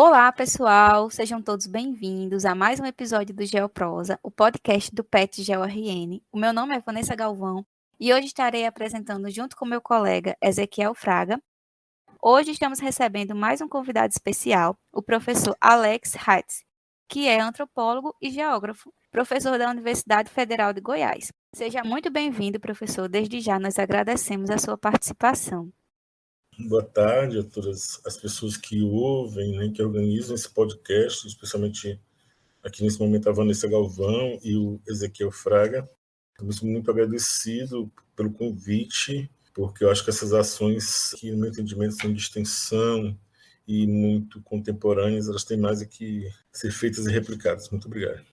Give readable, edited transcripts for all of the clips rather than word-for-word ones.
Olá, pessoal! Sejam todos bem-vindos a mais um episódio do Geoprosa, o podcast do PET GeoRN. O meu nome é Vanessa Galvão e hoje estarei apresentando junto com meu colega Ezequiel Fraga. Hoje estamos recebendo mais um convidado especial, o professor Alex Hatz, que é antropólogo e geógrafo, professor da Universidade Federal de Goiás. Seja muito bem-vindo, professor. Desde já nós agradecemos a sua participação. Boa tarde a todas as pessoas que ouvem, né, que organizam esse podcast, especialmente aqui nesse momento a Vanessa Galvão e o Ezequiel Fraga. Estamos muito agradecido pelo convite, porque eu acho que essas ações, que no meu entendimento são de extensão e muito contemporâneas, elas têm mais que ser feitas e replicadas. Muito obrigado.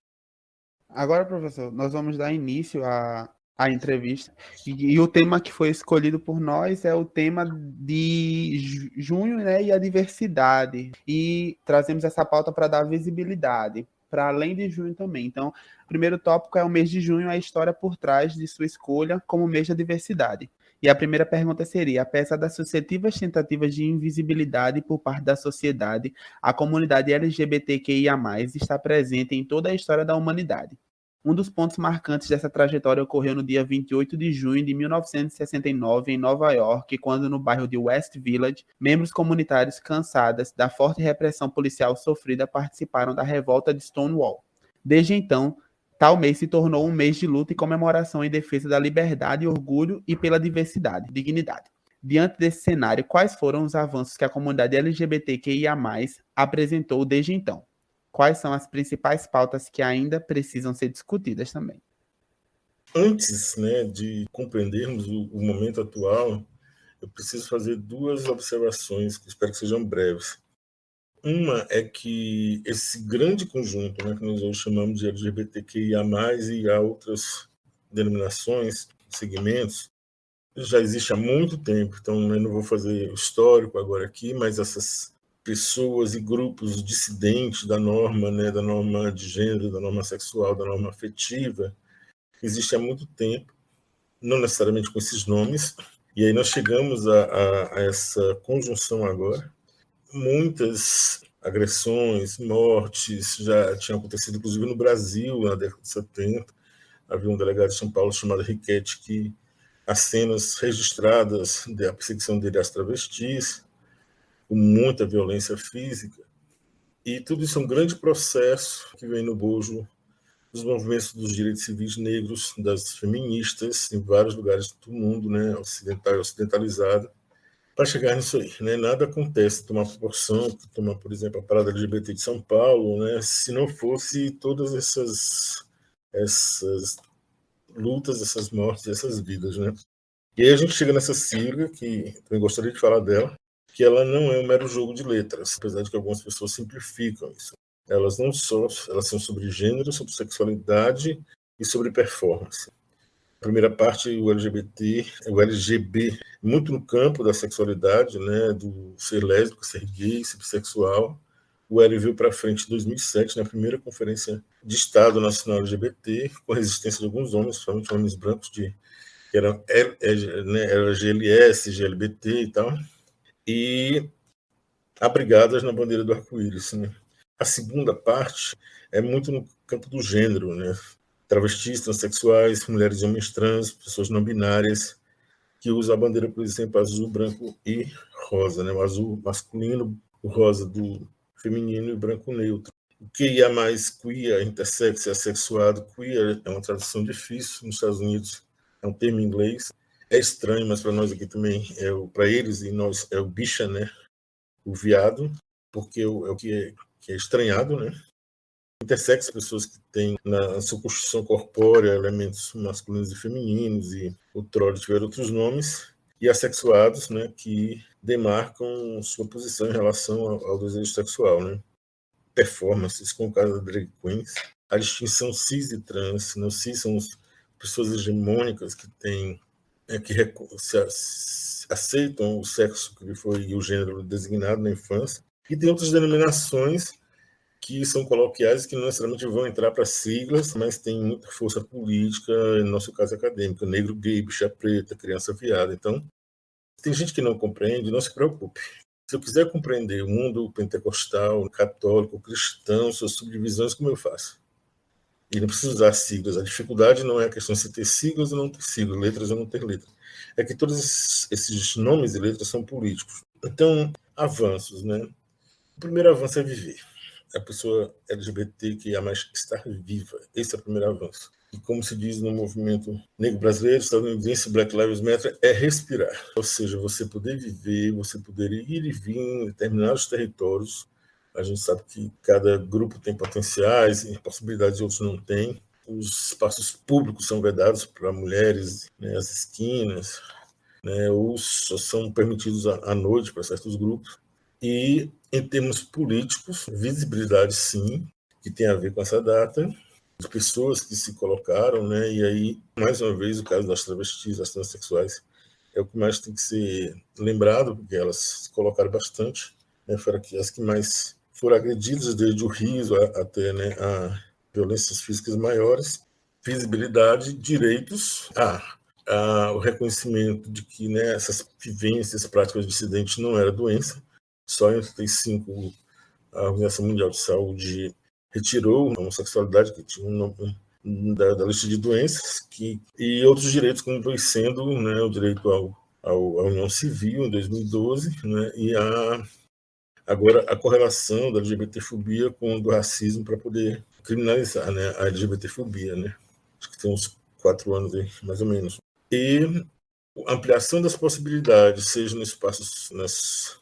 Agora, professor, nós vamos dar início à entrevista. E o tema que foi escolhido por nós é o tema de junho, né, e a diversidade. E trazemos essa pauta para dar visibilidade, para além de junho também. Então, o primeiro tópico é o mês de junho, a história por trás de sua escolha como mês da diversidade. E a primeira pergunta seria: apesar das sucessivas tentativas de invisibilidade por parte da sociedade, a comunidade LGBTQIA+, está presente em toda a história da humanidade. Um dos pontos marcantes dessa trajetória ocorreu no dia 28 de junho de 1969, em Nova York, quando, no bairro de West Village, membros comunitários cansadas da forte repressão policial sofrida participaram da revolta de Stonewall. Desde então, tal mês se tornou um mês de luta e comemoração em defesa da liberdade, orgulho e pela diversidade, dignidade. Diante desse cenário, quais foram os avanços que a comunidade LGBTQIA+, apresentou desde então? Quais são as principais pautas que ainda precisam ser discutidas também? Antes, né, de compreendermos o momento atual, eu preciso fazer duas observações que espero que sejam breves. Uma é que esse grande conjunto, né, que nós hoje chamamos de LGBTQIA+, e há outras denominações, segmentos, já existe há muito tempo. Então, eu não vou fazer o histórico agora aqui, mas essas pessoas e grupos dissidentes da norma, né, da norma de gênero, da norma sexual, da norma afetiva, existe há muito tempo, não necessariamente com esses nomes. E aí nós chegamos a essa conjunção agora. Muitas agressões, mortes já tinham acontecido, inclusive no Brasil, na década de 70. Havia um delegado de São Paulo chamado Riquetti, que as cenas registradas da perseguição dele às travestis, com muita violência física. E tudo isso é um grande processo que vem no bojo dos movimentos dos direitos civis negros, das feministas, em vários lugares do mundo, né, ocidental e ocidentalizado, para chegar nisso aí, né? Nada acontece, tomar proporção, tomar, por exemplo, a parada LGBT de São Paulo, né? Se não fosse todas essas lutas, essas mortes, essas vidas, né? E aí a gente chega nessa sigla, que também gostaria de falar dela, que ela não é um mero jogo de letras, apesar de que algumas pessoas simplificam isso. Elas não só, elas são sobre gênero, sobre sexualidade e sobre performance. A primeira parte, o LGBT, o LGB, muito no campo da sexualidade, né, do ser lésbico, ser gay, ser bissexual. O L veio para frente em 2007, na primeira conferência de Estado Nacional LGBT, com a resistência de alguns homens, principalmente homens brancos, que eram GLS, GLBT e tal, e abrigadas na bandeira do arco-íris. Né? A segunda parte é muito no campo do gênero, né? Travestis, transexuais, mulheres e homens trans, pessoas não binárias, que usam a bandeira, por exemplo, azul, branco e rosa, né? O azul masculino, o rosa do feminino e o branco neutro. O QIA+, queer, intersex, assexuado, queer é uma tradução difícil, nos Estados Unidos é um termo em inglês, é estranho, mas para nós aqui também, para eles e nós, é o bicha, né? O viado, porque é o que é estranhado, né? Intersex, pessoas que têm na sua construção corpórea elementos masculinos e femininos, e outrora tiveram outros nomes, e assexuados, né, que demarcam sua posição em relação ao desejo sexual, né? Performances, como o caso da drag queens, a distinção cis e trans, não cis são pessoas hegemônicas que têm que aceitam o sexo que foi o gênero designado na infância, e tem outras denominações que são coloquiais, que não necessariamente vão entrar para siglas, mas tem muita força política, no nosso caso acadêmico, negro, gay, bicha preta, criança viada. Então, tem gente que não compreende, não se preocupe. Se eu quiser compreender o mundo pentecostal, católico, cristão, suas subdivisões, como eu faço? E não preciso usar siglas. A dificuldade não é a questão de se ter siglas ou não ter siglas, letras ou não ter letras. É que todos esses nomes e letras são políticos. Então, avanços, né? O primeiro avanço é viver. A pessoa LGBT que é mais estar viva. Esse é o primeiro avanço. E como se diz no movimento negro brasileiro, estadunidense, Black Lives Matter, é respirar. Ou seja, você poder viver, você poder ir e vir em determinados territórios. A gente sabe que cada grupo tem potenciais e possibilidades, outros não têm. Os espaços públicos são vedados para mulheres, né, as esquinas, né, ou só são permitidos à noite para certos grupos. E, em termos políticos, visibilidade, sim, que tem a ver com essa data, de pessoas que se colocaram, né? E aí, mais uma vez, o caso das travestis, das transexuais, é o que mais tem que ser lembrado, porque elas se colocaram bastante, né? Foram as que mais foram agredidas, desde o riso até, né, a violências físicas maiores, visibilidade, direitos, o reconhecimento de que, né, essas vivências, práticas dissidentes não era doença. Só em 1985 a Organização Mundial de Saúde retirou a homossexualidade, que tinha um nome da lista de doenças, e outros direitos, como sendo, né, o direito à união civil, em 2012, né, e agora a correlação da LGBTfobia com o do racismo para poder criminalizar, né, a LGBTfobia. Né? Acho que tem uns 4 anos aí, mais ou menos. E a ampliação das possibilidades, seja nos espaços, nas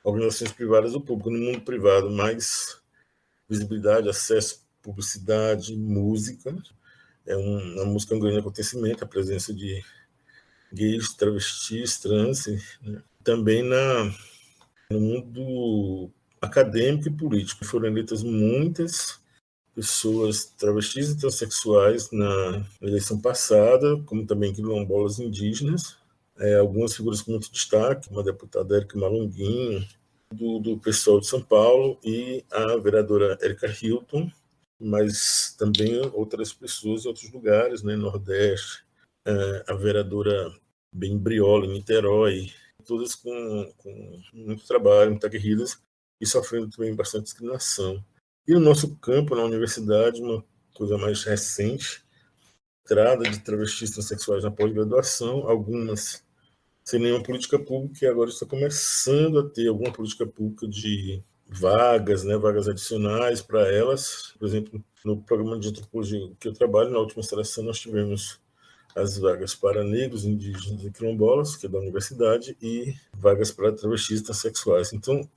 organizações privadas ou públicas, no mundo privado, mais visibilidade, acesso, publicidade, música. A música é um grande acontecimento, a presença de gays, travestis, trans, né? Também no mundo acadêmico e político. Foram eleitas muitas pessoas travestis e transexuais na eleição passada, como também quilombolas indígenas. Algumas figuras com muito destaque, uma deputada Érica Malunguinho, do pessoal de São Paulo, e a vereadora Érica Hilton, mas também outras pessoas em outros lugares, né, Nordeste, a vereadora Ben Briola, em Niterói, todas com muito trabalho, muito aguerridas e sofrendo também bastante discriminação. E no nosso campo, na universidade, uma coisa mais recente, entrada de travestis transexuais na pós-graduação, algumas sem nenhuma política pública, e agora está começando a ter alguma política pública de vagas, né, vagas adicionais para elas. Por exemplo, no programa de antropologia que eu trabalho, na última seleção, nós tivemos as vagas para negros, indígenas e quilombolas, que é da universidade, e vagas para travestis e transexuais. Então,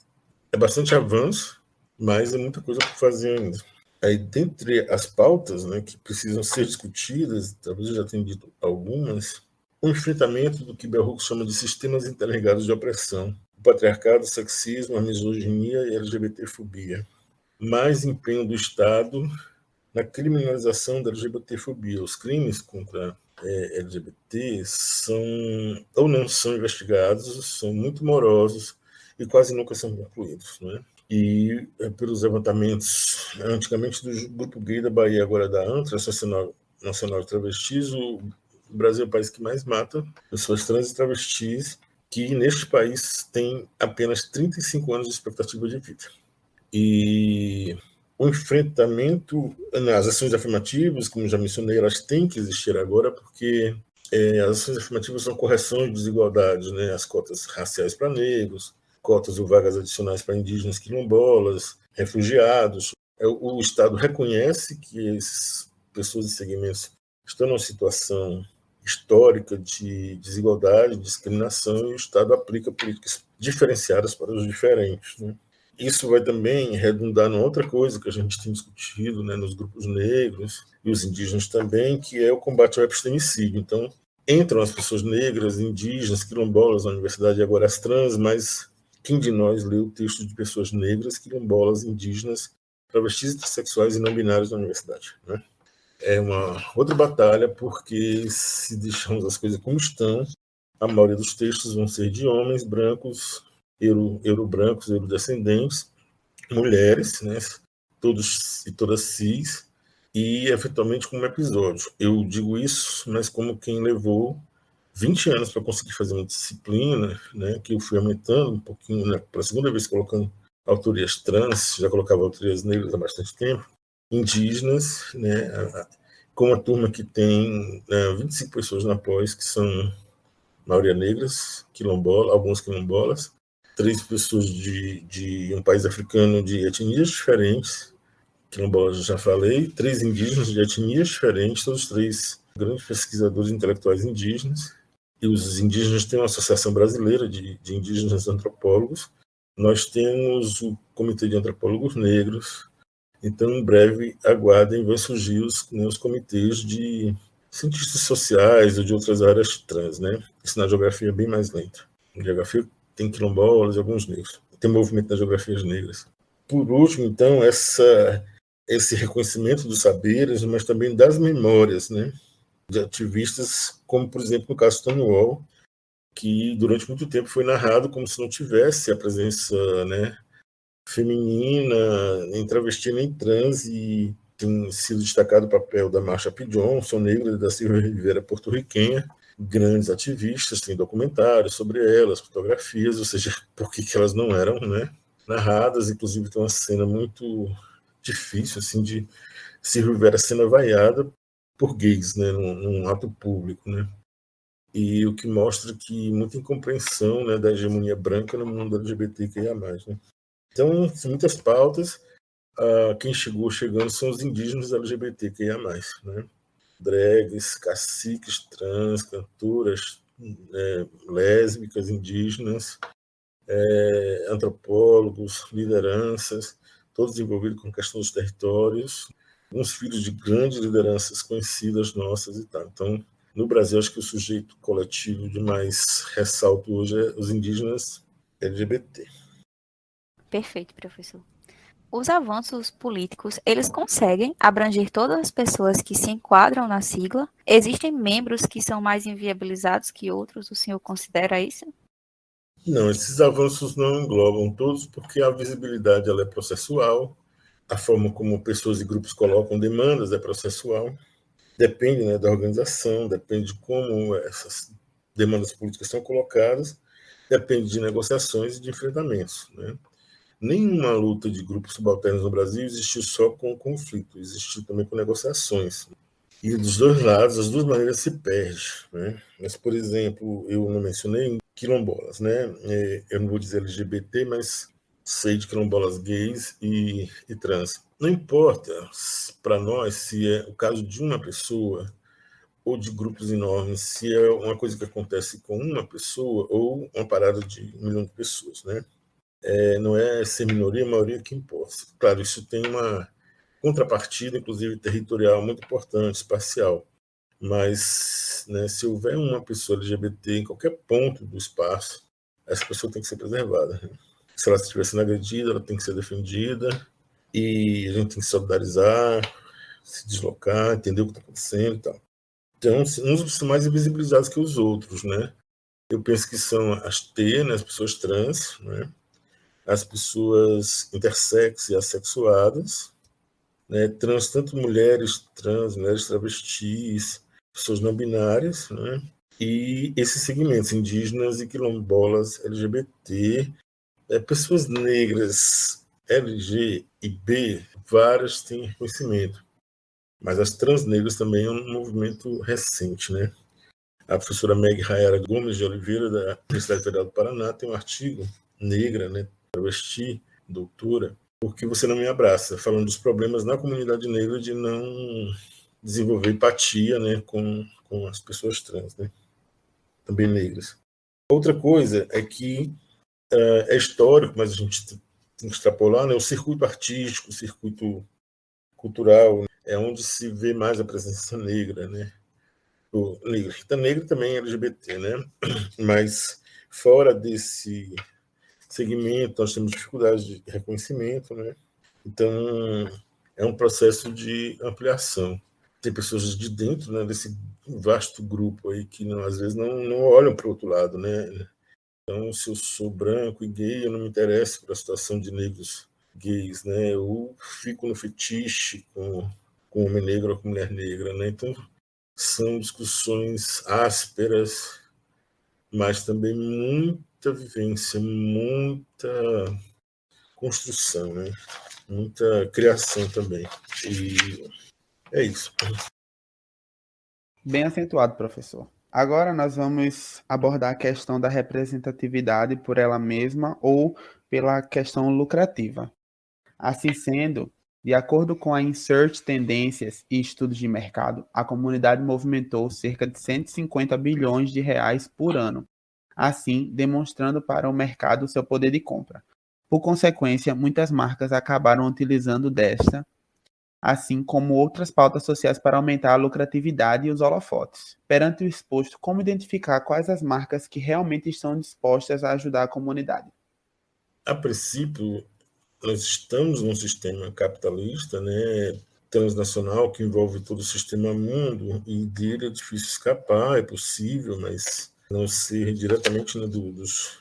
é bastante avanço, mas é muita coisa por fazer ainda. Aí, dentre as pautas, né, que precisam ser discutidas, talvez eu já tenha dito algumas, o enfrentamento do que Bell Hooks chama de sistemas interligados de opressão, o patriarcado, o sexismo, a misoginia e a LGBTfobia. Mais empenho do Estado na criminalização da LGBTfobia. Os crimes contra LGBT são ou não são investigados, são muito morosos e quase nunca são concluídos, né? E pelos levantamentos, antigamente do Grupo Gay da Bahia, agora da ANTRA, Associação Nacional de Travestis, o Brasil é o país que mais mata pessoas trans e travestis, que neste país tem apenas 35 anos de expectativa de vida. E o enfrentamento nas ações afirmativas, como já mencionei, elas têm que existir agora, porque as ações afirmativas são correção de desigualdades, né? As cotas raciais para negros, cotas ou vagas adicionais para indígenas, quilombolas, refugiados. O Estado reconhece que essas pessoas e segmentos estão numa situação histórica de desigualdade, de discriminação, e o Estado aplica políticas diferenciadas para os diferentes, né? Isso vai também redundar numa outra coisa que a gente tem discutido, né, nos grupos negros e os indígenas também, que é o combate ao epistemicídio. Então, entram as pessoas negras, indígenas, quilombolas na universidade, e agora as trans, mas quem de nós lê o texto de pessoas negras, quilombolas, indígenas, travestis, intersexuais e não binários na universidade, né? É uma outra batalha, porque se deixarmos as coisas como estão, a maioria dos textos vão ser de homens brancos, eurobrancos, eurodescendentes, mulheres, né, todos e todas cis, e eventualmente como episódio. Eu digo isso, mas como quem levou 20 anos para conseguir fazer uma disciplina, né, que eu fui aumentando um pouquinho, né, para a segunda vez colocando autorias trans, já colocava autorias negras há bastante tempo, indígenas, né, com uma turma que tem 25 pessoas na pós, que são maioria negras, alguns quilombolas, 3 pessoas de um país africano de etnias diferentes, quilombolas já falei, 3 indígenas de etnias diferentes, todos 3 grandes pesquisadores intelectuais indígenas, e os indígenas têm uma associação brasileira de indígenas antropólogos, nós temos o Comitê de Antropólogos Negros, então em breve aguardem, vai surgir os comitês de cientistas sociais ou de outras áreas trans, né? Isso na geografia é bem mais lento. Na geografia tem quilombolas e alguns negros. Tem movimento nas geografias negras. Por último, então, esse reconhecimento dos saberes, mas também das memórias, né? De ativistas, como, por exemplo, no caso Stonewall, que durante muito tempo foi narrado como se não tivesse a presença, né, feminina, nem travesti, nem trans, e tem sido destacado o papel da Marsha P. Johnson, negra, da Silvia Rivera, porto-riquenha, grandes ativistas, tem documentários sobre elas, fotografias, ou seja, por que elas não eram, né, narradas. Inclusive tem uma cena muito difícil, assim, de Silvia Rivera sendo vaiada por gays, né, num ato público, né, e o que mostra que muita incompreensão, né, da hegemonia branca no mundo LGBTQIA+, né. Então, são muitas pautas. Quem chegando são os indígenas LGBTQIA+, né? Drags, caciques, trans, cantoras, lésbicas, indígenas, antropólogos, lideranças, todos envolvidos com a questão dos territórios, uns filhos de grandes lideranças conhecidas nossas e tal. Então, no Brasil, acho que o sujeito coletivo de mais ressalto hoje é os indígenas LGBT. Perfeito, professor. Os avanços políticos, eles conseguem abranger todas as pessoas que se enquadram na sigla? Existem membros que são mais inviabilizados que outros? O senhor considera isso? Não, esses avanços não englobam todos, porque a visibilidade ela é processual, a forma como pessoas e grupos colocam demandas é processual, depende, né, da organização, depende de como essas demandas políticas são colocadas, depende de negociações e de enfrentamentos, né? Nenhuma luta de grupos subalternos no Brasil existiu só com conflito, existiu também com negociações. E dos dois lados, as duas maneiras se perdem, né? Mas, por exemplo, eu não mencionei quilombolas, né? Eu não vou dizer LGBT, mas sei de quilombolas gays e trans. Não importa para nós se é o caso de uma pessoa ou de grupos enormes, se é uma coisa que acontece com uma pessoa ou uma parada de 1 milhão de pessoas, né? Não é ser minoria, maioria que importa. Claro, isso tem uma contrapartida, inclusive territorial, muito importante, espacial. Mas, né, se houver uma pessoa LGBT em qualquer ponto do espaço, essa pessoa tem que ser preservada, né? Se ela estiver sendo agredida, ela tem que ser defendida, e a gente tem que solidarizar, se deslocar, entender o que está acontecendo e tal. Então, uns são mais invisibilizados que os outros, né? Eu penso que são as T, né, as pessoas trans, né, as pessoas intersexo e assexuadas, né, trans, tanto mulheres trans, mulheres travestis, pessoas não binárias, né, e esses segmentos indígenas e quilombolas LGBT, pessoas negras LG e B, várias têm reconhecimento, mas as trans negras também é um movimento recente, né. A professora Meg Rayara Gomes de Oliveira, da Universidade Federal do Paraná, tem um artigo, negra, né, travesti, doutora, porque você não me abraça, falando dos problemas na comunidade negra de não desenvolver empatia, né, com as pessoas trans, né, também negras. Outra coisa é que é histórico, mas a gente tem que extrapolar, né, o circuito artístico, o circuito cultural, é onde se vê mais a presença negra, né, o negro. Rita Negra também é LGBT, né, mas fora desse segmento nós temos dificuldades de reconhecimento, né, então é um processo de ampliação. Tem pessoas de dentro, né, desse vasto grupo aí que às vezes não olham para o outro lado, né. Então, se eu sou branco e gay, eu não me interesso pela situação de negros gays, né. Eu fico no fetiche com homem negro ou com mulher negra, né. Então, são discussões ásperas, mas também muita vivência, muita construção, né? Muita criação também. E é isso. Bem acentuado, professor. Agora nós vamos abordar a questão da representatividade por ela mesma ou pela questão lucrativa. Assim sendo, de acordo com a Insert Tendências e Estudos de Mercado, a comunidade movimentou cerca de 150 bilhões de reais por ano, assim demonstrando para o mercado seu poder de compra. Por consequência, muitas marcas acabaram utilizando desta, assim como outras pautas sociais para aumentar a lucratividade e os holofotes. Perante o exposto, como identificar quais as marcas que realmente estão dispostas a ajudar a comunidade? A princípio, nós estamos num sistema capitalista, né, transnacional, que envolve todo o sistema mundo, e dele é difícil escapar, é possível, mas não ser diretamente, né, dos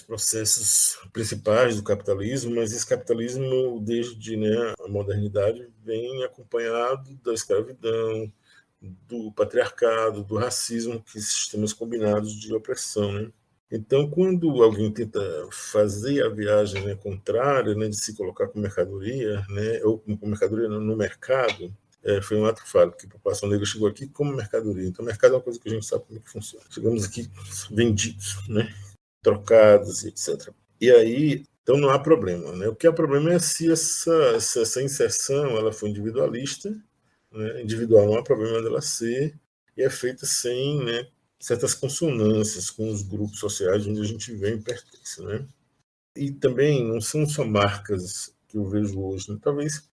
processos principais do capitalismo, mas esse capitalismo, desde, né, a modernidade, vem acompanhado da escravidão, do patriarcado, do racismo, que sistemas combinados de opressão, né? Então, quando alguém tenta fazer a viagem, né, contrária, né, de se colocar com mercadoria, né, ou com mercadoria no mercado, foi um ato falho, porque a população negra chegou aqui como mercadoria. Então, o mercado é uma coisa que a gente sabe como é que funciona. Chegamos aqui vendidos, né, trocados, etc. E aí, então não há problema, né? O que há problema é se essa inserção ela for individualista, né? Individual não há problema dela ser, e é feita sem, né, certas consonâncias com os grupos sociais onde a gente vem e pertence, né? E também não são só marcas que eu vejo hoje, né? Talvez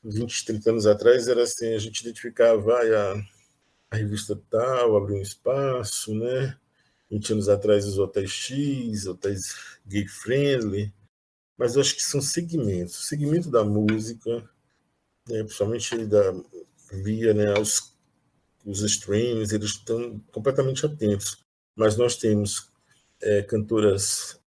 20, 30 anos atrás era assim, a gente identificava a revista tal, abriu um espaço, né? 20 anos atrás os hotéis X, hotéis gay friendly, mas eu acho que são segmentos. O segmento da música, né, principalmente via, né, os streams, eles estão completamente atentos. Mas nós temos cantoras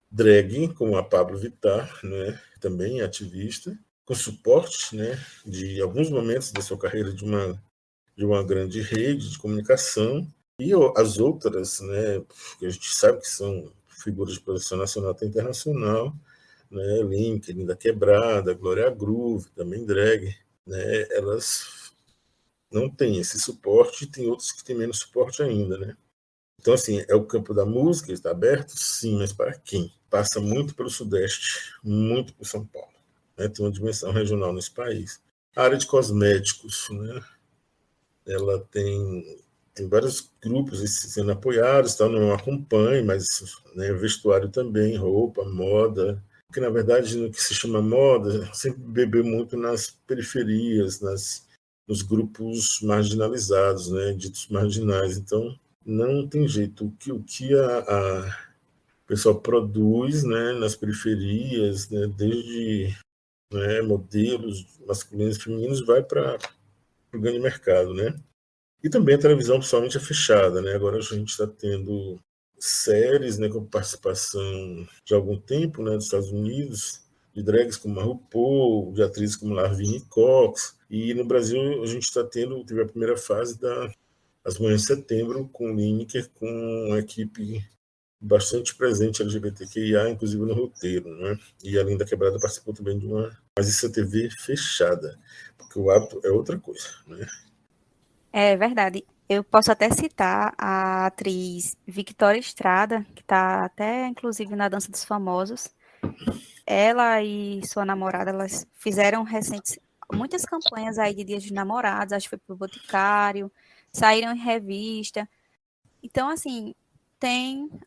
drag, como a Pablo Vittar, né, também ativista, com suporte, né, de alguns momentos da sua carreira de uma grande rede de comunicação, e as outras, né, que a gente sabe que são figuras de projeção nacional até internacional, né, Link, Linda Quebrada, Glória Groove, também drag, né, elas não têm esse suporte, e tem outros que têm menos suporte ainda, né? Então, assim, é o campo da música, está aberto? Sim, mas para quem? Passa muito pelo Sudeste, muito por São Paulo, né? Tem uma dimensão regional nesse país. A área de cosméticos, né? Ela tem vários grupos sendo apoiados, tal, não acompanha, mas, né, vestuário também, roupa, moda, que na verdade no que se chama moda sempre bebeu muito nas periferias, nos grupos marginalizados, né, ditos marginais. Então não tem jeito. O que o pessoal produz, né, nas periferias, né, desde, né, modelos masculinos e femininos, vai para o grande mercado, né? E também a televisão, principalmente, é fechada, né? Agora a gente está tendo séries, né, com participação de algum tempo, né, dos Estados Unidos, de drags como a RuPaul, de atrizes como Lavigne Cox. E no Brasil a gente teve a primeira fase das Manhãs de Setembro, com o Lineker, com uma equipe bastante presente LGBTQIA, inclusive no roteiro, né? E a Linda Quebrada participou também mas isso é TV fechada, porque o hábito é outra coisa, né? É verdade. Eu posso até citar a atriz Victoria Estrada, que está até inclusive na Dança dos Famosos. Ela e sua namorada, elas fizeram muitas campanhas aí de dias de namorados, acho que foi pro Boticário, saíram em revista. Então, assim,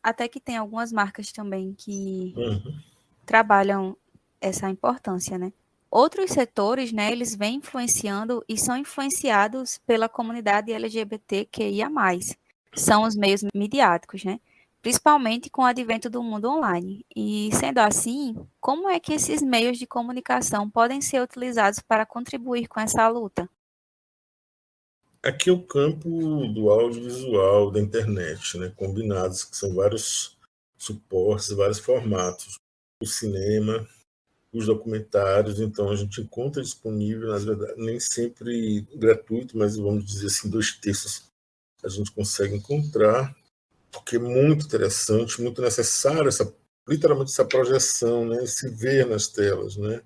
até que tem algumas marcas também que Uhum. trabalham essa importância, né? Outros setores, né, eles vêm influenciando e são influenciados pela comunidade LGBTQIA+. São os meios midiáticos, né? Principalmente com o advento do mundo online. E, sendo assim, como é que esses meios de comunicação podem ser utilizados para contribuir com essa luta? Aqui é o campo do audiovisual, da internet, né, combinados, que são vários suportes, vários formatos. O cinema, os documentários, então a gente encontra disponível, na verdade, nem sempre gratuito, mas vamos dizer assim, 2/3 a gente consegue encontrar. porque é muito interessante, muito necessário, literalmente essa projeção, né? Se ver nas telas, né?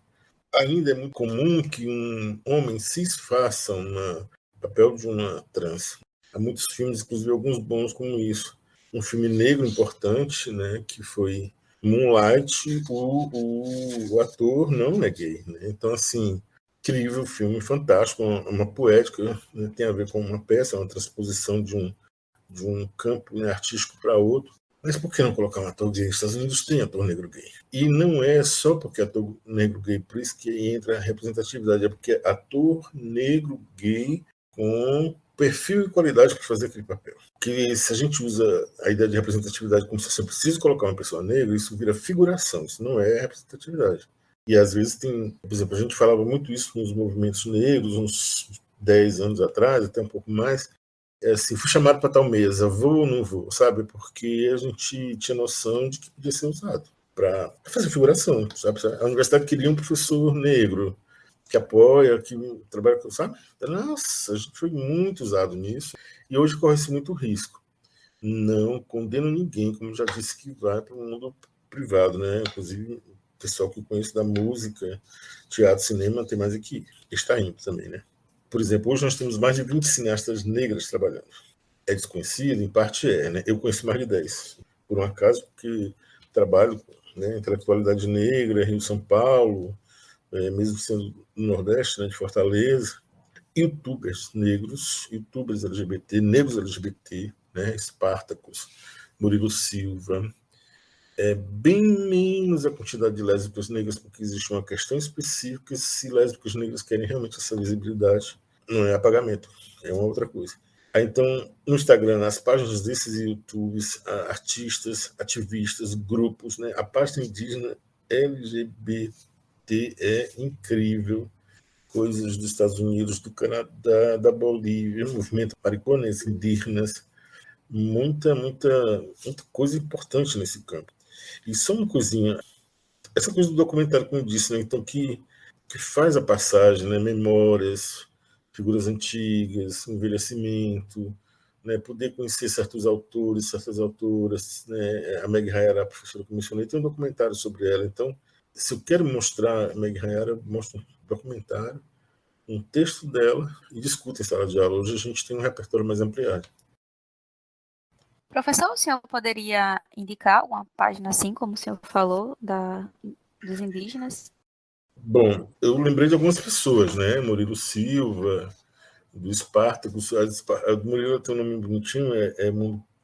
Ainda é muito comum que um homem cis faça um papel de uma trans. Há muitos filmes, inclusive alguns bons como isso. Um filme negro importante, né, que foi Moonlight, o ator não é gay. Né? Então, assim, incrível filme, fantástico, uma poética, né, tem a ver com uma peça, uma transposição de um campo, né, artístico para outro. Mas por que não colocar um ator gay? Os Estados Unidos tem ator negro gay. E não é só porque é ator negro gay, por isso que entra a representatividade, é porque é ator negro gay com perfil e qualidade para fazer aquele papel. Que se a gente usa a ideia de representatividade como se você precisa colocar uma pessoa negra, isso vira figuração, isso não é representatividade. E às vezes tem, por exemplo, a gente falava muito isso nos movimentos negros, uns 10 anos atrás, até um pouco mais, assim, fui chamado para tal mesa, vou ou não vou, sabe? Porque a gente tinha noção de que podia ser usado para fazer figuração, sabe? A universidade queria um professor negro que apoia, que trabalha com, sabe? Nossa, a gente foi muito usado nisso e hoje corre-se muito risco. Não condeno ninguém, como já disse, que vai para o mundo privado, né? Inclusive, o pessoal que eu conheço da música, teatro, cinema, tem mais aqui. Está indo também, né? Por exemplo, hoje nós temos mais de 20 cineastas negras trabalhando. É desconhecido? Em parte é, né? Eu conheço mais de 10, por um acaso, porque trabalho, né, intelectualidade negra, Rio São Paulo, mesmo sendo no Nordeste, né, de Fortaleza. Youtubers negros, youtubers LGBT, negros LGBT, né, Espartacus, Murilo Silva, bem menos a quantidade de lésbicas negras, porque existe uma questão específica se lésbicas negras querem realmente essa visibilidade. Não é apagamento, é uma outra coisa. Aí, então, no Instagram, nas páginas desses YouTubes, artistas, ativistas, grupos, né, a página indígena LGBT é incrível. Coisas dos Estados Unidos, do Canadá, da Bolívia, movimento maricones, indígenas, muita coisa importante nesse campo. E só uma coisinha, essa coisa do documentário, como eu disse, né, então, que faz a passagem, né, memórias, figuras antigas, envelhecimento, né, poder conhecer certos autores, certas autoras, né, a Meg Hayara, a professora que eu mencionei, tem um documentário sobre ela. Então, se eu quero mostrar a Meg Hayara, eu mostro um documentário, um texto dela e discuto em sala de aula. Hoje a gente tem um repertório mais ampliado. Professor, o senhor poderia indicar alguma página assim, como o senhor falou, dos indígenas? Bom, eu lembrei de algumas pessoas, né? Murilo Silva, do Espartacus. A do Murilo tem um nome bonitinho,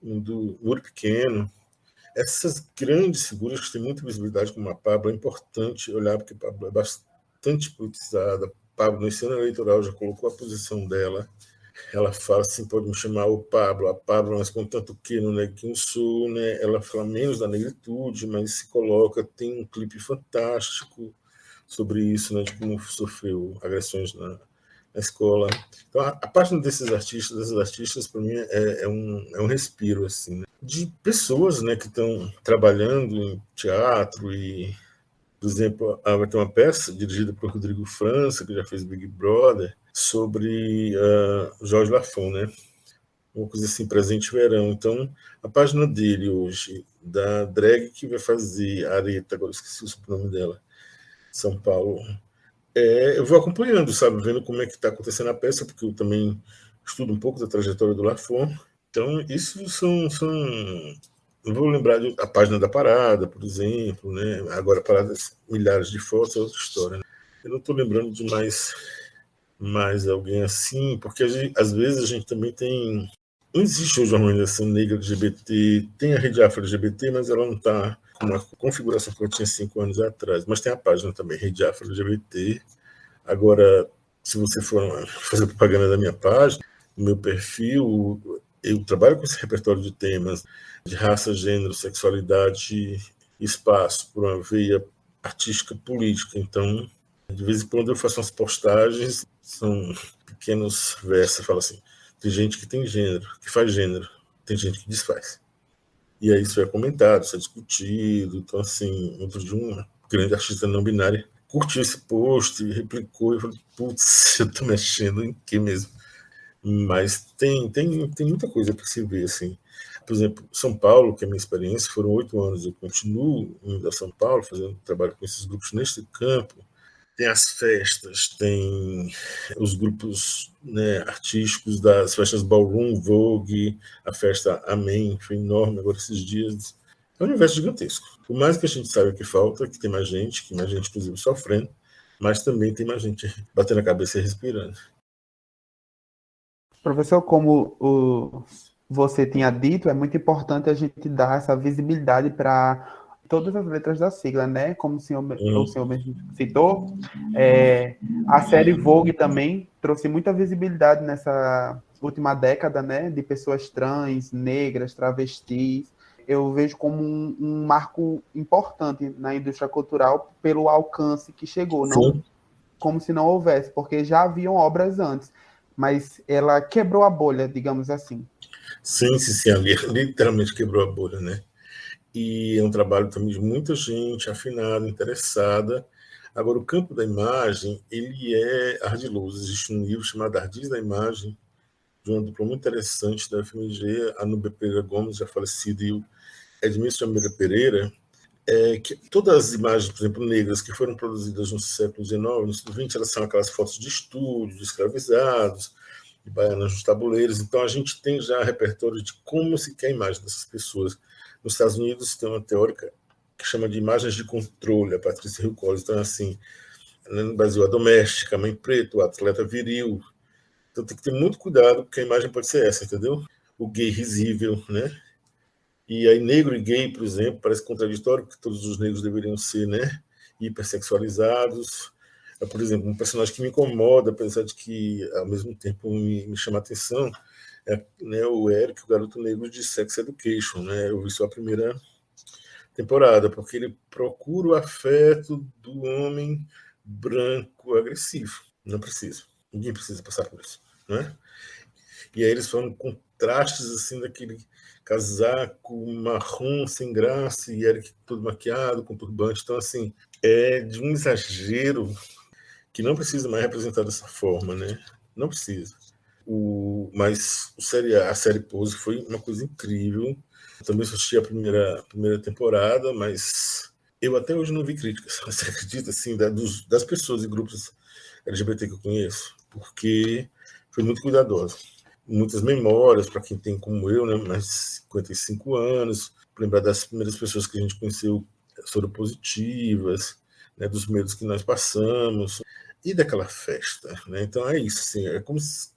Mundo Pequeno. Essas grandes figuras que têm muita visibilidade, como a Pablo, é importante olhar, porque a Pablo é bastante politizada. Pablo, nesse ano eleitoral, já colocou a posição dela. Ela fala assim, pode me chamar o Pablo, a Pablo, mas contanto que no Neguinho Sul, né? Ela fala menos da negritude, mas se coloca, tem um clipe fantástico sobre isso, né? De como sofreu agressões na escola. Então, a página desses artistas, dessas artistas, para mim, é um respiro, assim, né? De pessoas, né, que estão trabalhando em teatro e, por exemplo, vai ter uma peça dirigida por Rodrigo França, que já fez Big Brother, sobre Jorge Lafon, né? Uma coisa assim, presente verão. Então, a página dele hoje, da drag que vai fazer Areta, agora esqueci o sobrenome dela, São Paulo, eu vou acompanhando, sabe, vendo como é que está acontecendo a peça, porque eu também estudo um pouco da trajetória do Lafon. Então, isso são não vou lembrar a página da Parada, por exemplo, né? Agora, Paradas, milhares de fotos, é outra história. Né? Eu não estou lembrando de mais alguém assim, porque às vezes a gente também tem. Não existe hoje uma organização negra LGBT, tem a Rede Afro LGBT, mas ela não está com uma configuração que eu tinha 5 anos atrás. Mas tem a página também, Rede Afro LGBT. Agora, se você for fazer propaganda da minha página, no meu perfil, eu trabalho com esse repertório de temas de raça, gênero, sexualidade e espaço, por uma veia artística política. Então, de vez em quando eu faço umas postagens, são pequenos versos, eu falo assim, tem gente que tem gênero, que faz gênero, tem gente que desfaz. E aí isso é comentado, isso é discutido. Então, assim, outro de um grande artista não binário curtiu esse post, replicou, e falou, putz, eu tô mexendo em que mesmo? Mas tem muita coisa para se ver, assim. Por exemplo, São Paulo, que é a minha experiência, foram 8 anos, eu continuo indo a São Paulo, fazendo trabalho com esses grupos neste campo. Tem as festas, tem os grupos, né, artísticos das festas Ballroom, Vogue, a festa Amém, que foi enorme agora esses dias. É um universo gigantesco. Por mais que a gente saiba que falta, que tem mais gente inclusive sofrendo, mas também tem mais gente batendo a cabeça e respirando. Professor, como você tinha dito, é muito importante a gente dar essa visibilidade para todas as letras da sigla, né? Como o senhor mesmo citou, a série Vogue também trouxe muita visibilidade nessa última década, né? De pessoas trans, negras, travestis. Eu vejo como um marco importante na indústria cultural pelo alcance que chegou, não Sim, como se não houvesse, porque já haviam obras antes, mas ela quebrou a bolha, digamos assim. sim, ali literalmente quebrou a bolha, né? E é um trabalho também de muita gente afinada, interessada. Agora, o campo da imagem, ele é ardiloso. Existe um livro chamado Ardis da Imagem, de uma dupla muito interessante da FMG, a Nubia Pereira Gomes, já falecida, e o Edmilson Almeida Pereira, que todas as imagens, por exemplo, negras, que foram produzidas no século XIX, no século XX, elas são aquelas fotos de estúdio, de escravizados, de baianas nos tabuleiros. Então, a gente tem já repertório de como se quer a imagem dessas pessoas. Nos Estados Unidos, tem uma teórica que chama de imagens de controle, a Patrícia Hill Collins. Então, assim, no Brasil, a doméstica, a mãe preta, o atleta viril. Então, tem que ter muito cuidado, porque a imagem pode ser essa, entendeu? O gay risível, né? E aí, negro e gay, por exemplo, parece contraditório, porque todos os negros deveriam ser, né, hipersexualizados. Por exemplo, um personagem que me incomoda, apesar de que, ao mesmo tempo, me chama a atenção, é, né, o Eric, o garoto negro de Sex Education. Né? Eu vi só a primeira temporada, porque ele procura o afeto do homem branco agressivo. Não precisa. Ninguém precisa passar por isso. Né? E aí eles falam contrastes assim daquele casaco marrom sem graça e Eric todo maquiado com turbante. Então, assim, é de um exagero que não precisa mais representar dessa forma, né? Não precisa. Mas a série Pose foi uma coisa incrível. Eu também assisti a primeira temporada, mas eu até hoje não vi críticas. Você acredita, assim, das pessoas e grupos LGBT que eu conheço? Porque foi muito cuidadosa. Muitas memórias para quem tem como eu, né, mais de 55 anos, lembrar das primeiras pessoas que a gente conheceu soropositivas, né, dos medos que nós passamos e daquela festa, né? Então é isso, assim, é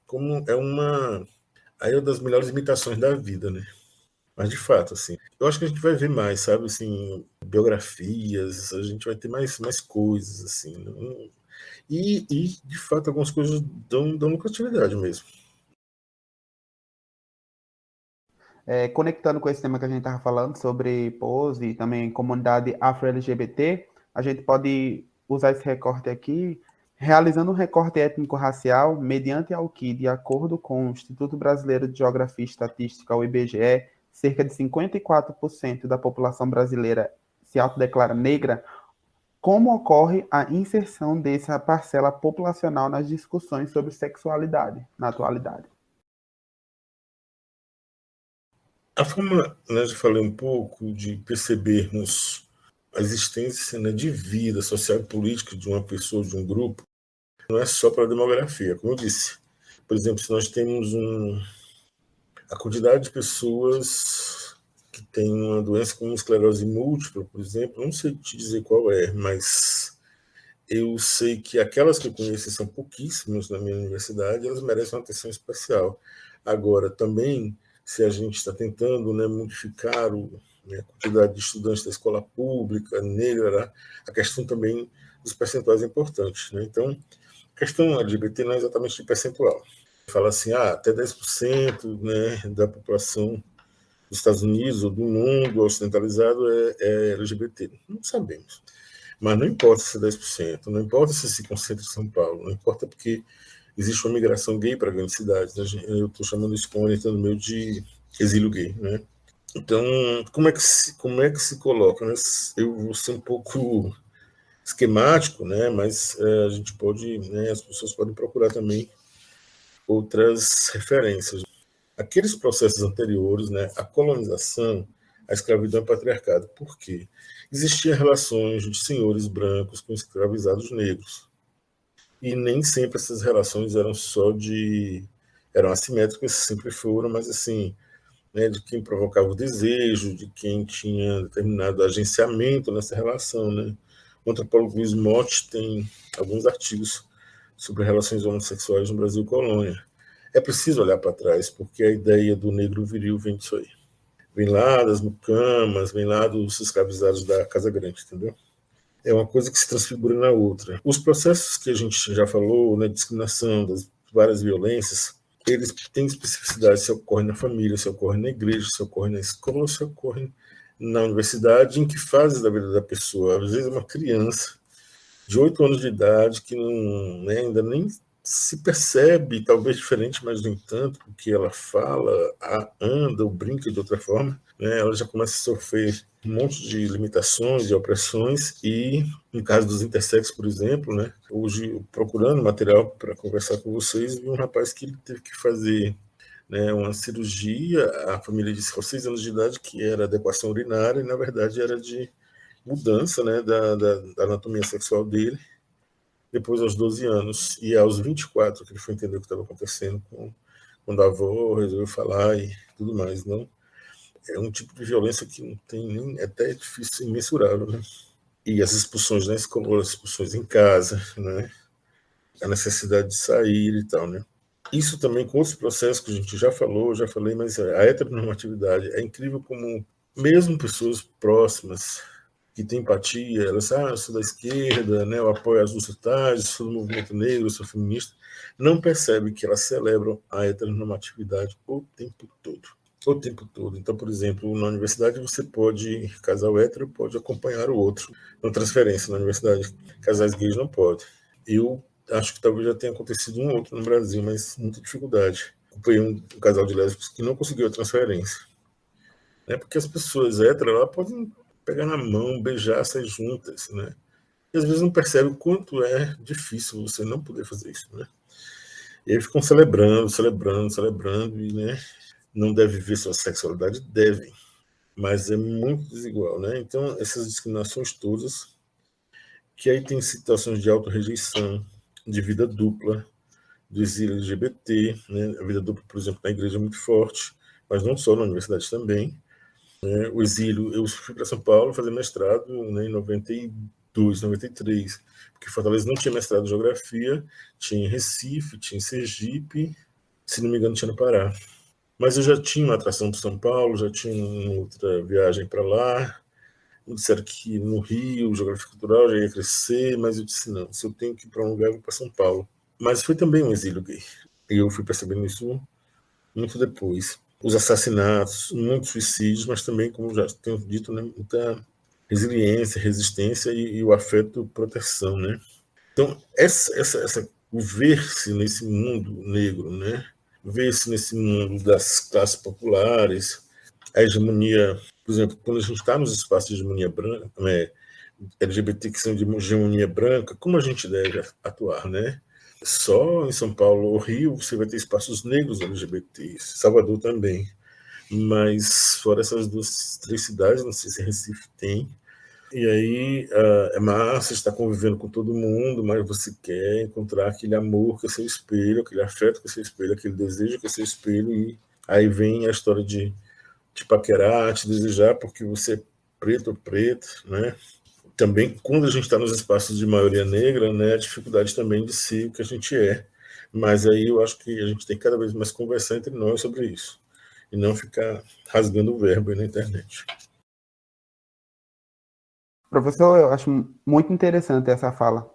como é uma aí é uma das melhores imitações da vida, né? Mas de fato, assim, eu acho que a gente vai ver mais, sabe, assim, biografias, a gente vai ter mais coisas, assim, né? E de fato algumas coisas dão lucratividade mesmo. Conectando com esse tema que a gente estava falando sobre pose e também comunidade afro-LGBT, a gente pode usar esse recorte aqui, realizando um recorte étnico-racial mediante ao que, de acordo com o Instituto Brasileiro de Geografia e Estatística, o IBGE, cerca de 54% da população brasileira se autodeclara negra. Como ocorre a inserção dessa parcela populacional nas discussões sobre sexualidade na atualidade? A forma, né, já falei um pouco, de percebermos a existência, né, de vida social e política de uma pessoa, de um grupo, não é só para a demografia, como eu disse. Por exemplo, se nós temos a quantidade de pessoas que têm uma doença como esclerose múltipla, por exemplo, não sei te dizer qual é, mas eu sei que aquelas que eu conheço, são pouquíssimas na minha universidade, elas merecem uma atenção especial. Agora, também, se a gente está tentando, né, modificar né, a quantidade de estudantes da escola pública, negra, a questão também dos percentuais é importante. Né? Então, a questão LGBT não é exatamente de percentual. Fala assim, até 10%, né, da população dos Estados Unidos ou do mundo ocidentalizado é LGBT. Não sabemos. Mas não importa se é 10%, não importa se concentra em São Paulo, não importa porque existe uma migração gay para grandes cidades. Né? Eu estou chamando isso com orientando meu de exílio gay. Né? Então, como é que se coloca? Né? Eu vou ser um pouco esquemático, né? Mas a gente pode, né, as pessoas podem procurar também outras referências. Aqueles processos anteriores, né, a colonização, a escravidão e o patriarcado. Por quê? Existiam relações de senhores brancos com escravizados negros. E nem sempre essas relações eram assimétricas, sempre foram, mas assim, né, de quem provocava o desejo, de quem tinha determinado agenciamento nessa relação, né? O antropólogo Luiz Motti tem alguns artigos sobre relações homossexuais no Brasil colônia. É preciso olhar para trás, porque a ideia do negro viril vem disso aí. Vem lá das mucamas, vem lá dos escravizados da Casa Grande, entendeu? É uma coisa que se transfigura na outra. Os processos que a gente já falou, né, discriminação, das várias violências, eles têm especificidade se ocorre na família, se ocorre na igreja, se ocorre na escola, se ocorre na universidade, em que fases da vida da pessoa. Às vezes uma criança de 8 anos de idade que não, né, ainda nem se percebe, talvez diferente, mas no entanto, porque ela fala, anda ou brinca de outra forma, né, ela já começa a sofrer um monte de limitações e opressões e, no caso dos intersexos, por exemplo, né, hoje, procurando material para conversar com vocês, vi um rapaz que ele teve que fazer, né, uma cirurgia, a família disse aos 6 anos de idade que era adequação urinária e, na verdade, era de mudança, né, da anatomia sexual dele, depois aos 12 anos, e aos 24 que ele foi entender o que estava acontecendo quando a avó resolveu falar e tudo mais. Não, é um tipo de violência que não tem nem, é até difícil, imensurável, né? E as expulsões na escola, as expulsões em casa, né? A necessidade de sair e tal, né? Isso também com outros processos que a gente já falei, mas a heteronormatividade é incrível como mesmo pessoas próximas que têm empatia, elas eu sou da esquerda, né, eu apoio as lutas, sou do movimento negro, sou feminista, não percebem que elas celebram a heteronormatividade o tempo todo. O tempo todo. Então, por exemplo, na universidade você pode, casal hétero pode acompanhar o outro na transferência na universidade. Casais gays não podem. Eu acho que talvez já tenha acontecido um outro no Brasil, mas muita dificuldade. Acompanhei um casal de lésbicos que não conseguiu a transferência. Né? Porque as pessoas héteras lá podem pegar na mão, beijar, sair juntas, né? E às vezes não percebe o quanto é difícil você não poder fazer isso, né? E aí ficam celebrando, e, né, não deve ver sua sexualidade? Devem, mas é muito desigual, né? Então, essas discriminações todas, que aí tem situações de autorrejeição, de vida dupla, do exílio LGBT, né? A vida dupla, por exemplo, na igreja é muito forte, mas não só, na universidade também. O exílio, eu fui para São Paulo fazer mestrado, né, em 92, 93, porque Fortaleza não tinha mestrado em geografia, tinha em Recife, tinha em Sergipe, se não me engano tinha no Pará. Mas eu já tinha uma atração para São Paulo, já tinha uma outra viagem para lá, me disseram que no Rio, geografia cultural já ia crescer, mas eu disse não, se eu tenho que ir para um lugar, eu vou para São Paulo. Mas foi também um exílio gay, e eu fui percebendo isso muito depois. Os assassinatos, muitos suicídios, mas também, como já tenho dito, né, muita resiliência, resistência e o afeto proteção, né? Então, o ver-se nesse mundo negro, né? Ver-se nesse mundo das classes populares, a hegemonia, por exemplo, quando a gente está nos espaços de hegemonia branca, né, LGBT que são de hegemonia branca, como a gente deve atuar, né? Só em São Paulo ou Rio você vai ter espaços negros LGBTs, Salvador também. Mas fora essas três cidades, não sei se Recife tem. E aí é massa, está convivendo com todo mundo, mas você quer encontrar aquele amor que é seu espelho, aquele afeto que é seu espelho, aquele desejo que é seu espelho, e aí vem a história de te paquerar, te desejar, porque você é preto ou preta, né? Também, quando a gente está nos espaços de maioria negra, né, a dificuldade também de ser o que a gente é. Mas aí eu acho que a gente tem que cada vez mais conversar entre nós sobre isso. E não ficar rasgando o verbo aí na internet. Professor, eu acho muito interessante essa fala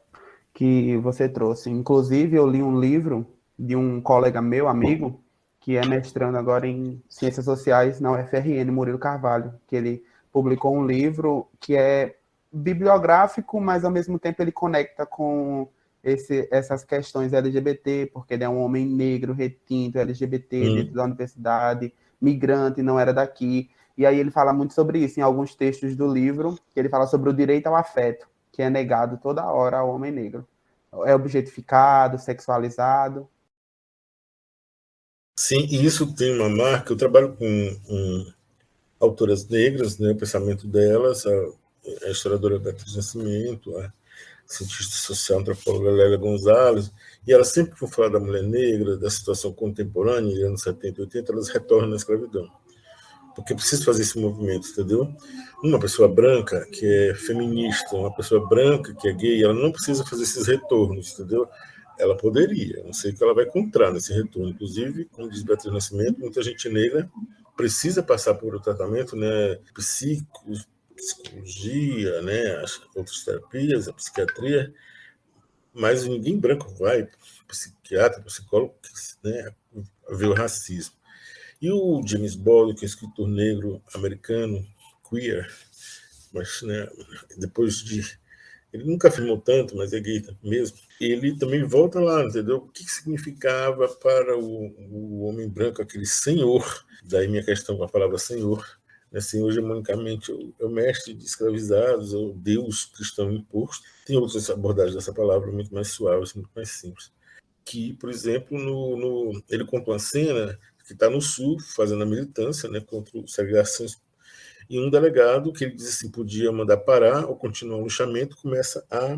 que você trouxe. Inclusive, eu li um livro de um colega meu, amigo, que é mestrando agora em Ciências Sociais na UFRN, Murilo Carvalho, que ele publicou um livro que é bibliográfico, mas ao mesmo tempo ele conecta com essas questões LGBT, porque ele é um homem negro, retinto, LGBT, dentro da universidade, migrante, não era daqui. E aí ele fala muito sobre isso em alguns textos do livro, que ele fala sobre o direito ao afeto, que é negado toda hora ao homem negro. É objetificado, sexualizado. Sim, e isso tem uma marca. Eu trabalho com autoras negras, né, o pensamento delas, a historiadora Beatriz Nascimento, a cientista social antropóloga Lélia Gonzalez, e elas sempre que vão falar da mulher negra, da situação contemporânea, anos 70 e 80, elas retornam à escravidão. Porque precisa fazer esse movimento, entendeu? Uma pessoa branca que é feminista, uma pessoa branca que é gay, ela não precisa fazer esses retornos, entendeu? Ela poderia, não sei o que ela vai encontrar nesse retorno. Inclusive, como diz Beatriz Nascimento, muita gente negra precisa passar por um tratamento, né, psicologia, né, as outras terapias, a psiquiatria, mas ninguém branco vai, psiquiatra, psicólogo, né, ver o racismo. E o James Baldwin, que é um escritor negro americano, queer, mas né, depois de. Ele nunca afirmou tanto, mas é gay mesmo. Ele também volta lá, entendeu? O que significava para o homem branco aquele senhor? Daí minha questão com a palavra senhor. Né? Senhor, hegemonicamente, é o mestre de escravizados, é o Deus cristão imposto. Tem outras abordagens dessa palavra muito mais suaves, muito mais simples. Que, por exemplo, ele conta uma cena que está no Sul, fazendo a militância, né, contra o segregação, e um delegado, que ele diz assim, podia mandar parar ou continuar o lixamento, começa a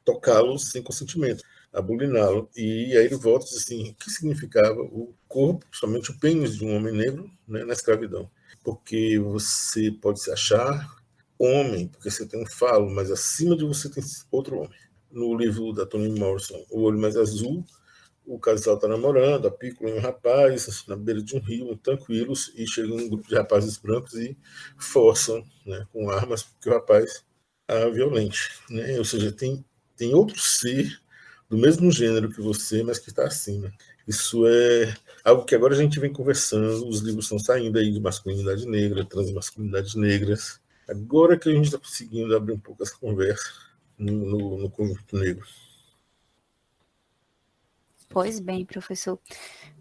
tocá-lo sem consentimento, a buliná-lo. E aí ele volta e diz assim, o que significava o corpo, somente o pênis de um homem negro, né, na escravidão. Porque você pode se achar homem, porque você tem um falo, mas acima de você tem outro homem. No livro da Toni Morrison, O Olho Mais Azul, o casal está namorando, a Pícola e um rapaz, na beira de um rio, tranquilos, e chega um grupo de rapazes brancos e forçam, né, com armas, porque o rapaz é violente. Né? Ou seja, tem outro ser do mesmo gênero que você, mas que está acima. Isso é algo que agora a gente vem conversando, os livros estão saindo aí de masculinidade negra, transmasculinidades negras. Agora que a gente está conseguindo abrir um pouco essa conversa no conjunto negro. Pois bem, professor.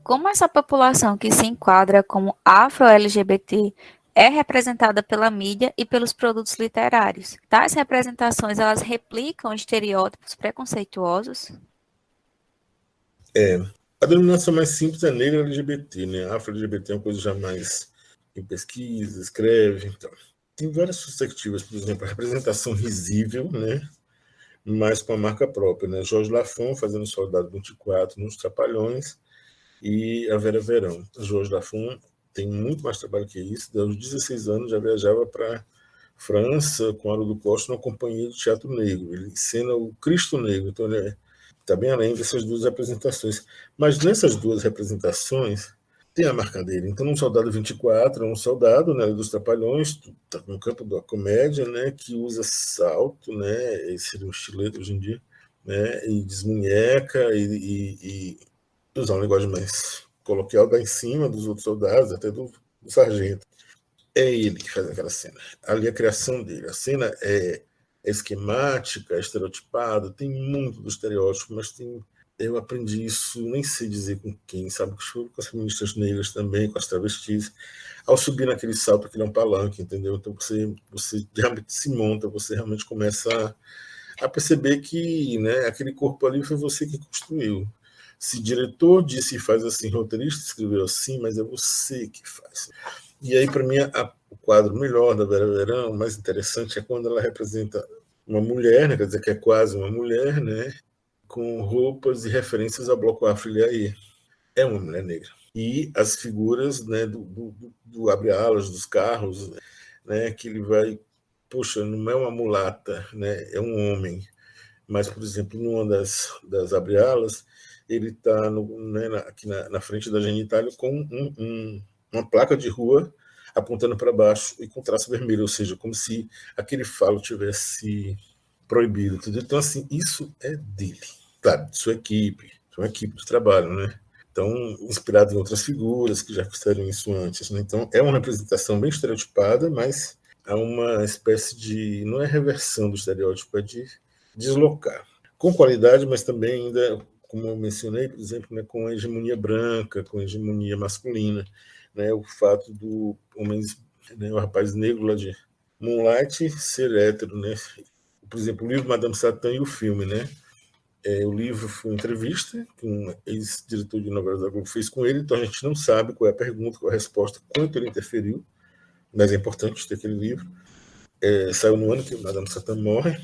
Como essa população que se enquadra como afro-LGBT é representada pela mídia e pelos produtos literários? Tais representações, elas replicam estereótipos preconceituosos? A denominação mais simples é negra LGBT, né? Afro-LGBT é uma coisa já mais em pesquisa, escreve. Então. Tem várias perspectivas, por exemplo, a representação risível, né? Mas com a marca própria, né? Jorge Lafon fazendo Soldado 24 nos Trapalhões e a Vera Verão. Jorge Lafon tem muito mais trabalho que isso. Aos 16 anos já viajava para França com Haroldo Costa numa companhia de teatro negro. Ele encena o Cristo Negro, então ele está bem além dessas duas representações. Mas nessas duas representações tem a marca dele. Então, um Soldado 24 é um soldado, né, dos Trapalhões, tá no campo da comédia, né, que usa salto, né, esse seria um estileto hoje em dia, né, e desmunheca e usar uma linguagem mais coloquial, dá em cima dos outros soldados, até do sargento. É ele que faz aquela cena. Ali a criação dele. A cena é esquemática, é estereotipada, tem muito do estereótipo, mas tem. Eu aprendi isso, nem sei dizer com quem, sabe? Com as feministas negras também, com as travestis. Ao subir naquele salto, aquele é um palanque, entendeu? Então você realmente se monta, você realmente começa a perceber que, né, aquele corpo ali foi você que construiu. Se diretor disse faz assim, roteirista escreveu assim, mas é você que faz. E aí, para mim, o quadro melhor da Vera Verão, o mais interessante, é quando ela representa uma mulher, né, quer dizer que é quase uma mulher, né, com roupas e referências ao bloco afro. E aí é uma mulher negra. E as figuras, né, do abre-alas dos carros, né, que ele vai, poxa, não é uma mulata, né, é um homem. Mas, por exemplo, numa das abre-alas, ele está né, aqui na frente da genitália com uma placa de rua apontando para baixo e com traço vermelho, ou seja, como se aquele falo tivesse proibido. Tudo. Então, assim, isso é dele. Claro, de sua equipe de trabalho, né? Então, inspirado em outras figuras que já fizeram isso antes. Né? Então, é uma representação bem estereotipada, mas há uma espécie de, não é reversão do estereótipo, é de deslocar. Com qualidade, mas também ainda, como eu mencionei, por exemplo, né, com a hegemonia branca, com a hegemonia masculina, né, o fato do homem, né, o rapaz negro lá de Moonlight ser hétero, né? Por exemplo, o livro Madame Satã e o filme, né? O livro foi uma entrevista que um ex-diretor de novelas da Globo fez com ele, então a gente não sabe qual é a pergunta, qual é a resposta, quanto ele interferiu, mas é importante ter aquele livro. Saiu no ano que Madame Satã morre,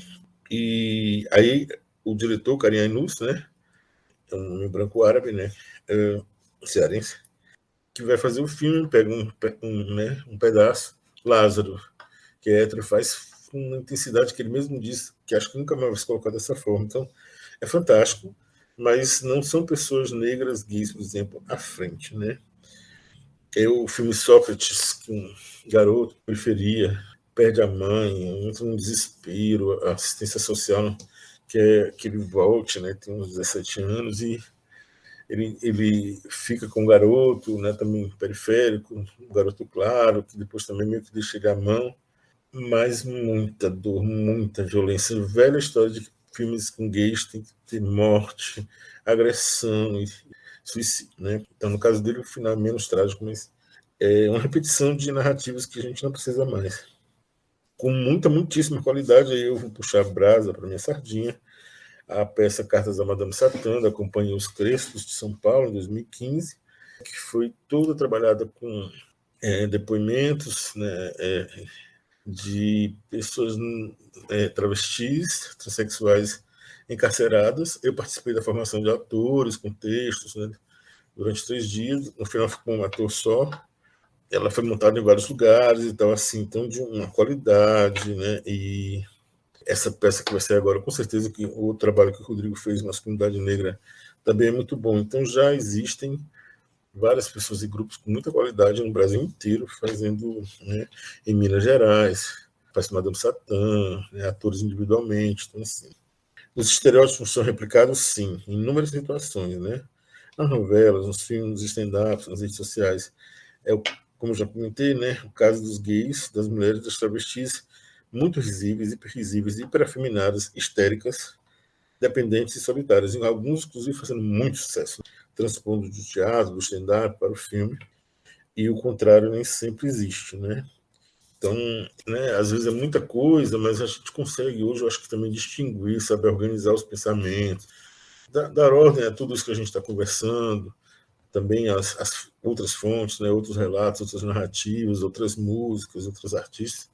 e aí o diretor, Karim Ainus, né, é um homem branco árabe, né, cearense, que vai fazer o filme, pega um pedaço, Lázaro, que é hétero, faz com uma intensidade que ele mesmo disse que acho que nunca mais vai se colocar dessa forma. Então, é fantástico, mas não são pessoas negras gays, por exemplo, à frente, né? O filme Sócrates, que um garoto de periferia perde a mãe, entra num desespero, a assistência social quer que ele volte, né? Tem uns 17 anos e ele fica com um garoto, né, também periférico, um garoto claro, que depois também meio que deixa ele à mão, mas muita dor, muita violência. Velha história de filmes com gays tem que ter morte, agressão e suicídio, né? Então, no caso dele, o final é menos trágico, mas é uma repetição de narrativas que a gente não precisa mais. Com muitíssima qualidade, aí eu vou puxar a brasa para minha sardinha, a peça Cartas da Madame Satã, da Companhia Os Crespos, de São Paulo, em 2015, que foi toda trabalhada com depoimentos, né, de pessoas travestis, transexuais encarceradas. Eu participei da formação de atores, com textos, né, durante 3 dias. No final ficou um ator só. Ela foi montada em vários lugares e tal, assim, então de uma qualidade, né, e essa peça que vai sair agora, com certeza que o trabalho que o Rodrigo fez na comunidade negra também é muito bom. Então já existem várias pessoas e grupos com muita qualidade no Brasil inteiro fazendo, né, em Minas Gerais, faz Madame Satã, né, atores individualmente. Então, assim, os estereótipos são replicados, sim, em inúmeras situações, né? Nas novelas, nos filmes, nos stand-ups, nas redes sociais. Como eu já comentei, né, o caso dos gays, das mulheres, das travestis, muito risíveis, hiperrisíveis, hiperafeminadas, histéricas, dependentes e solitárias. Em alguns, inclusive, fazendo muito sucesso, transpondo do teatro, do stand-up para o filme, e o contrário nem sempre existe, né? Então, né, às vezes é muita coisa, mas a gente consegue hoje, eu acho que também distinguir, saber organizar os pensamentos, dar ordem a tudo isso que a gente está conversando, também as outras fontes, né, outros relatos, outras narrativas, outras músicas, outros artistas.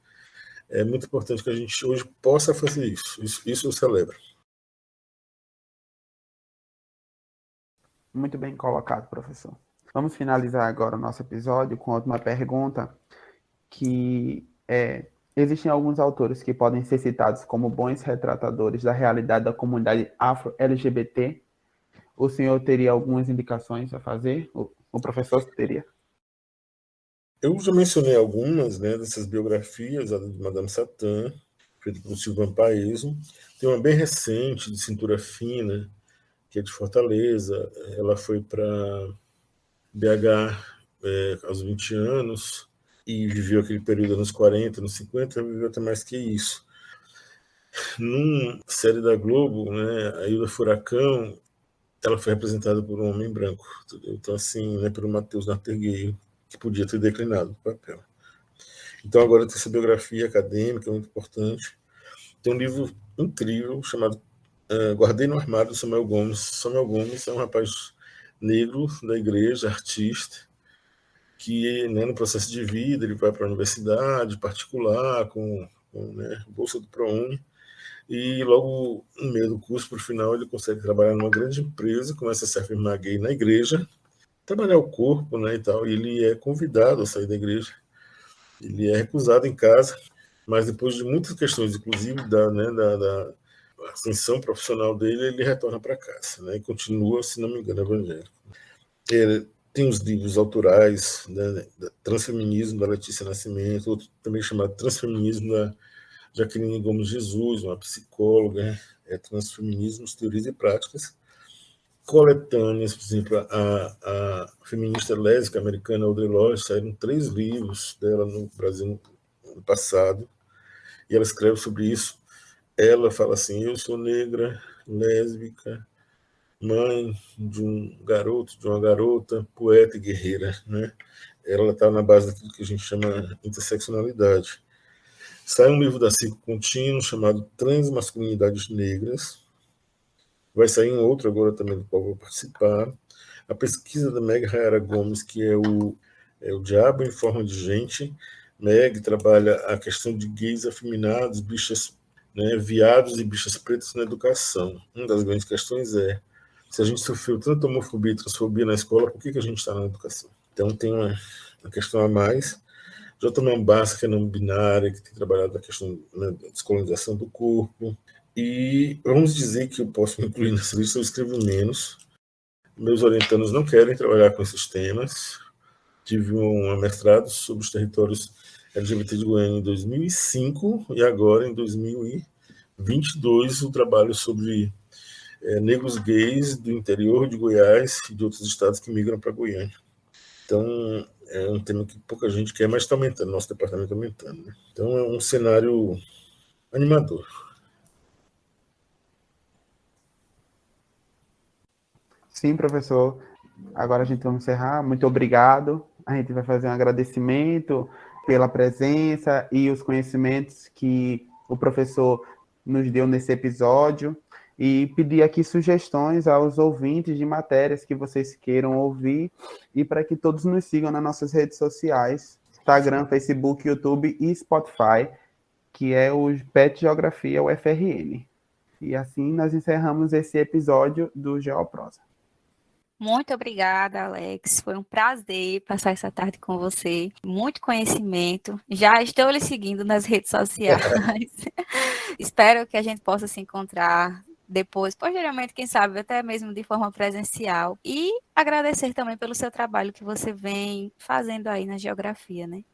É muito importante que a gente hoje possa fazer isso. Isso eu celebro. Muito bem colocado, professor. Vamos finalizar agora o nosso episódio com a última pergunta, que existem alguns autores que podem ser citados como bons retratadores da realidade da comunidade afro-LGBT. O senhor teria algumas indicações a fazer? O professor teria? Eu já mencionei algumas, né, dessas biografias, a de Madame Satã, feita por Silvan Paeso. Tem uma bem recente, de Cintura Fina, que é de Fortaleza. Ela foi para BH aos 20 anos e viveu aquele período nos 40, nos 50, viveu até mais que isso. Numa série da Globo, né, a Ilha Furacão, ela foi representada por um homem branco. Entendeu? Então, assim, né, pelo Matheus Nartegueiro, que podia ter declinado o papel. Então, agora tem essa biografia acadêmica, muito importante. Tem um livro incrível chamado Guardei no Armário, do Samuel Gomes. Samuel Gomes é um rapaz negro da igreja, artista, que, né, no processo de vida, ele vai para a universidade particular, com né, bolsa do ProUni, e logo no meio do curso, para o final, ele consegue trabalhar numa grande empresa, começa a se afirmar gay na igreja, trabalhar o corpo, né, e tal, e ele é convidado a sair da igreja. Ele é recusado em casa, mas depois de muitas questões, inclusive da ascensão profissional dele, ele retorna para casa, né, e continua, se não me engano, evangélico. Ele tem os livros autorais, né, Transfeminismo, da Letícia Nascimento, outro também chamado Transfeminismo, da Jaqueline Gomes Jesus, uma psicóloga, Transfeminismos, Teorias e Práticas. Coletâneas, por exemplo, a feminista lésbica americana Audre Lorde, saíram 3 livros dela no Brasil no ano passado, e ela escreve sobre isso. Ela fala assim: eu sou negra, lésbica, mãe de um garoto, de uma garota, poeta e guerreira, né? Ela está na base daquilo que a gente chama interseccionalidade. Sai um livro da Cinco Contínuo chamado Transmasculinidades Negras, Vai sair um outro agora também do qual vou participar. A pesquisa da Meg Rayara Gomes, que é o Diabo em Forma de Gente. Meg trabalha a questão de gays afeminados, bichas, né, viados e bichas pretas na educação. Uma das grandes questões é, se a gente sofreu tanta homofobia e transfobia na escola, por que a gente está na educação? Então tem uma questão a mais. J. Mambassa, que é não binária, que tem trabalhado a questão, né, da descolonização do corpo. E vamos dizer que eu posso me incluir nessa lista, eu escrevo menos. Meus orientandos não querem trabalhar com esses temas. Tive um mestrado sobre os territórios LGBT de Goiânia em 2005 e agora, em 2022, o trabalho sobre negros gays do interior de Goiás e de outros estados que migram para Goiânia. Então, é um tema que pouca gente quer, mas está aumentando, nosso departamento está aumentando. Né? Então, é um cenário animador. Sim, professor. Agora a gente vai encerrar. Muito obrigado. A gente vai fazer um agradecimento pela presença e os conhecimentos que o professor nos deu nesse episódio e pedir aqui sugestões aos ouvintes de matérias que vocês queiram ouvir e para que todos nos sigam nas nossas redes sociais, Instagram, Facebook, YouTube e Spotify, que é o PET Geografia UFRN. E assim nós encerramos esse episódio do Geoprosa. Muito obrigada, Alex. Foi um prazer passar essa tarde com você. Muito conhecimento. Já estou lhe seguindo nas redes sociais. Espero que a gente possa se encontrar depois, posteriormente, quem sabe, até mesmo de forma presencial. E agradecer também pelo seu trabalho que você vem fazendo aí na geografia, né?